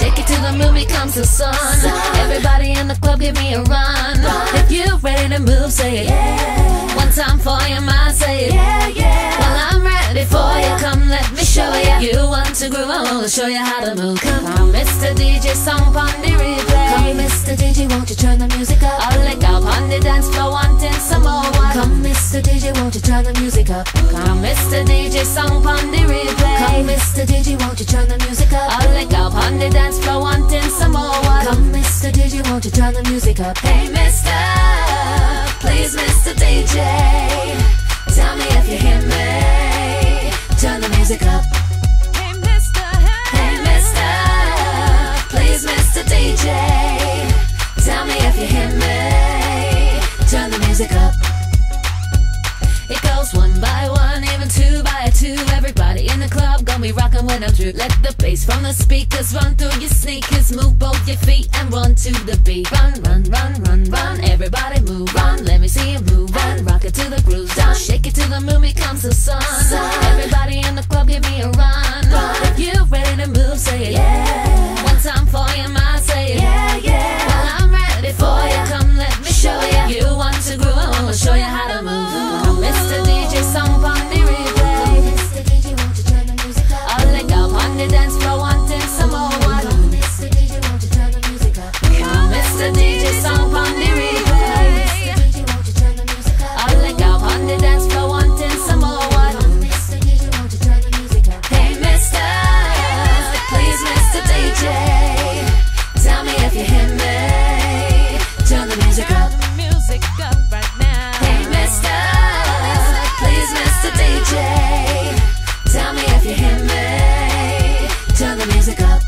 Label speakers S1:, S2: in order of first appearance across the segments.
S1: Shake it till the moon becomes the sun. Everybody in the club, give me a run. If you're ready to move, say it. Yeah. One time for your mind, say it. Yeah, yeah. Well, I'm ready for you. Come, let me show you. You want to groove, I wanna show you how to move. Come, Mr. DJ, song on the replay. Come, Mr. DJ, won't you turn the music up? I'll lick up on the dance floor, wanting some more wine. Come, Mr. DJ, won't you turn the music up? Come, Mr. DJ, song on the replay. Come, Mr. DJ, won't you turn the music up? I'll lick up on the dance floor, wanting some more wine. Come, Mr. DJ, won't you turn the music up? Hey, Mr. Please, Mr. DJ, tell me if you hear me. Turn the music up. Hey, Mr. Hey, Mr. Please, Mr. DJ, tell me if you hear me. Turn the music up. It goes one by one, even two by two. Everybody in the club gonna be rocking when I'm through. Let the bass from the speakers run through your sneakers. Move both your feet and run to the beat. Run, run, run, run, run. Everybody move, run. Let me see you move, run. Rock it to the groove, down. Shake it till the moon becomes the sun. Everybody in the club, give me a run. If you're ready to move, say it. Yeah. One time for your mind, say it. Yeah, yeah. Well, I'm ready for you. Come, let me show you. You want to groove, I wanna show you how to move. Mr. DJ, song on the replay. Mr. DJ, won't you turn the music up? I'll lick up on the dance floor, wanting some more wine. Mr. DJ, won't you turn the music up? Mr. DJ, song on the replay. Mr. DJ, won't you turn the music up? I'll lick up on the dance floor, wanting some more wine. Mr. DJ, won't you turn the music up? Hey, Mr. Please, Mr. DJ, tell me if you hear me. Turn the music up. Turn the music up right now. Hey, Mr. Please, Mr. DJ, tell me if you hear me. Turn the music up.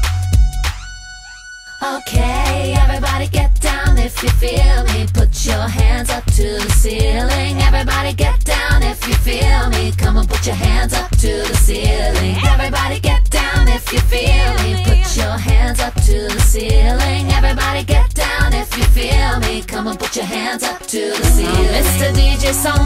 S1: Okay, everybody get down if you feel me. Put your hands up to the ceiling. Everybody get down if you feel me. Come on, put your hands up to the ceiling. Everybody get down if you feel me. Put your hands up to the ceiling. Everybody get down if you feel me. Come on, put your hands up to the ceiling. Mr. DJ, song